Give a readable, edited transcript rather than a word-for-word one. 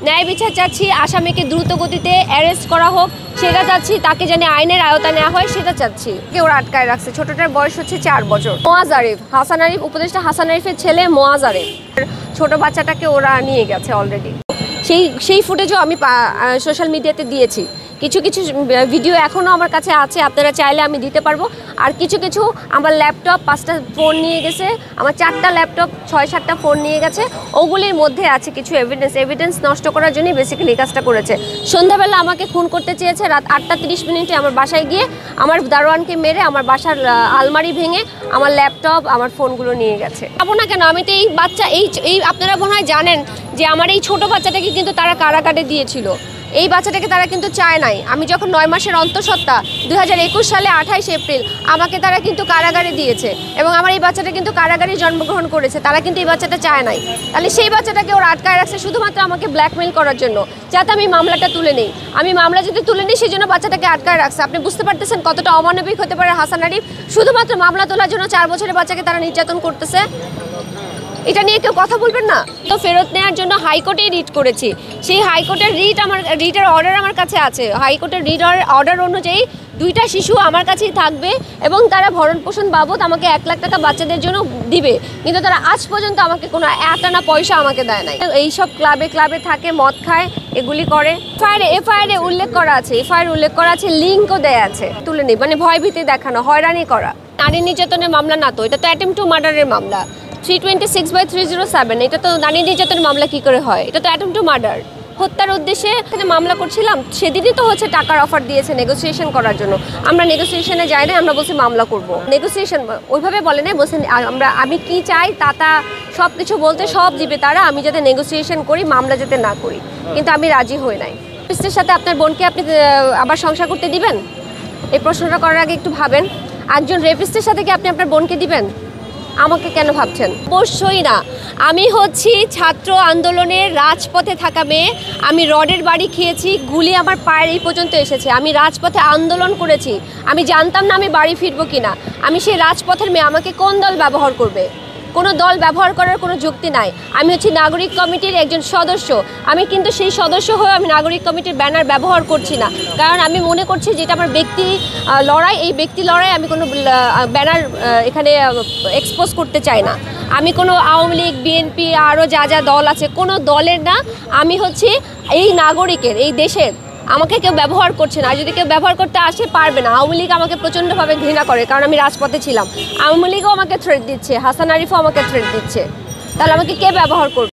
ন্যায় বিচার চাচ্ছি, আসামিকে দ্রুত গতিতে অ্যারেস্ট করা হোক সেটা চাচ্ছি, তাকে যেন আইনের আওতায় নেওয়া হয় সেটা চাচ্ছি। ওরা আটকায় রাখছে, ছোটটার বয়স হচ্ছে 4 বছর। মোয়াজ আরিফ, হাসান আরিফ, উপদেষ্টা হাসান আরিফের ছেলে মোয়াজ আরিফ। ছোট বাচ্চাটাকে ওরা নিয়ে গেছে অলরেডি। সেই ফুটেজও আমি সোশ্যাল মিডিয়াতে দিয়েছি। কিছু ভিডিও এখনও আমার কাছে আছে, আপনারা চাইলে আমি দিতে পারবো। আর কিছু আমার ল্যাপটপ 5টা ফোন নিয়ে গেছে, আমার 4টা ল্যাপটপ 6-7টা ফোন নিয়ে গেছে। ওগুলির মধ্যে আছে কিছু এভিডেন্স নষ্ট করার জন্যই বেসিক্যালি এই কাজটা করেছে। সন্ধ্যাবেলা আমাকে খুন করতে চেয়েছে, রাত 8টা 30 মিনিটে আমার বাসায় গিয়ে আমার দারোয়ানকে মেরে আমার বাসার আলমারি ভেঙে আমার ল্যাপটপ আমার ফোনগুলো নিয়ে গেছে। যাবো না কেন? আমি তো এই বাচ্চা এই আপনারা মনে হয় জানেন যে আমার এই ছোট বাচ্চাটাকে কিন্তু তারা কারাগারে দিয়েছিল। এই বাচ্চাটাকে তারা কিন্তু চায় নাই। আমি যখন 9 মাসের অন্তঃসত্ত্বা 2021 সালে 28 এপ্রিল আমাকে তারা কিন্তু কারাগারে দিয়েছে এবং আমার এই বাচ্চাটা কিন্তু কারাগারে জন্মগ্রহণ করেছে। তারা কিন্তু এই বাচ্চাটা চায় নাই। তাহলে সেই বাচ্চাটাকে ওরা আটকায় রাখছে শুধুমাত্র আমাকে ব্ল্যাকমেইল করার জন্য, যাতে আমি মামলাটা তুলে নিই। আমি মামলা যদি তুলে নিই সেই জন্য বাচ্চাটাকে আটকায় রাখছে। আপনি বুঝতে পারতেছেন কতটা অমানবিক হতে পারে হাসান আরিফ? শুধুমাত্র মামলা তোলার জন্য 4 বছরের বাচ্চাকে তারা নির্যাতন করতেছে। এটা নিয়ে কেউ কথা বলবেন না? তো ফেরত নেওয়ার জন্য হাইকোর্টেই রিট করেছি। সেই হাইকোর্টের রিটের অর্ডার আমার কাছে আছে। হাইকোর্টের অর্ডার অনুযায়ী 2টা শিশু আমার কাছেই থাকবে এবং তারা ভরণ পোষণ বাবদ আমাকে 1 লাখ টাকা বাচ্চাদের জন্য দিবে, কিন্তু তারা আজ পর্যন্ত আমাকে কোনো 1 আনা পয়সা আমাকে দেয় নাই। এইসব ক্লাবে থাকে, মদ খায়, এগুলি করে। এফআইআরে উল্লেখ করা আছে, লিঙ্কও দেয়া আছে। তুলে নেই মানে ভয়ভীতি দেখানো, হয়রানি করা। নারী নির্যাতনের মামলা না তো, এটা তো অ্যাটেম্পট টু মার্ডারের মামলা। 326/307, এটা তো নারী নির্যাতনের মামলা কি করে হয়? এটা তো অ্যাটেম্পট টু মার্ডার, হত্যার উদ্দেশ্যে মামলা করছিলাম। সেদিনই তো হচ্ছে টাকার অফার দিয়েছে নেগোসিয়েশন করার জন্য। আমরা নেগোসিয়েশনে যাই না, আমরা বলছি মামলা করব। নেগোসিয়েশন ওইভাবে বলে না, বলছেন আমি কি চাই তা সব কিছু বলতে সব দিবে তারা, আমি যাতে নেগোসিয়েশন করি, মামলা যাতে না করি, কিন্তু আমি রাজি হই নাই। রেপিস্টের সাথে আপনার বোনকে আপনি আবার সংসার করতে দিবেন? এই প্রশ্নটা করার আগে একটু ভাবেন। একজন রেপিস্টের সাথে কি আপনি আপনার বোনকে দিবেন? আমাকে কেন ভাবছেন? অবশ্যই না। আমি হচ্ছি ছাত্র আন্দোলনের রাজপথে থাকা মেয়ে। আমি রডের বাড়ি খেয়েছি, গুলি আমার পায়ের এই পর্যন্ত এসেছে। আমি রাজপথে আন্দোলন করেছি। আমি জানতাম না আমি বাড়ি ফিরবো কিনা। আমি সেই রাজপথের মেয়ে, আমাকে কোন দল ব্যবহার করবে? কোনো দল ব্যবহার করার কোনো যুক্তি নাই। আমি হচ্ছি নাগরিক কমিটির একজন সদস্য। আমি কিন্তু সেই সদস্য হয়ে আমি নাগরিক কমিটির ব্যানার ব্যবহার করছি না, কারণ আমি মনে করছি যেটা আমার ব্যক্তি লড়াই, এই ব্যক্তি লড়াই আমি কোনো ব্যানার এখানে এক্সপোজ করতে চাই না। আমি কোনো আওয়ামী লীগ, বিএনপি, আরও যা দল আছে, কোনো দলের না। আমি হচ্ছি এই নাগরিকের, এই দেশের। আমাকে কেউ ব্যবহার করছে না, আর যদি কেউ ব্যবহার করতে আসে পারবে না। আওয়ামী লীগ আমাকে প্রচণ্ডভাবে ঘৃণা করে, কারণ আমি রাজপথে ছিলাম। আওয়ামী লীগও আমাকে থ্রেট দিচ্ছে, হাসান আরিফও আমাকে থ্রেট দিচ্ছে। তাহলে আমাকে কে ব্যবহার করবে?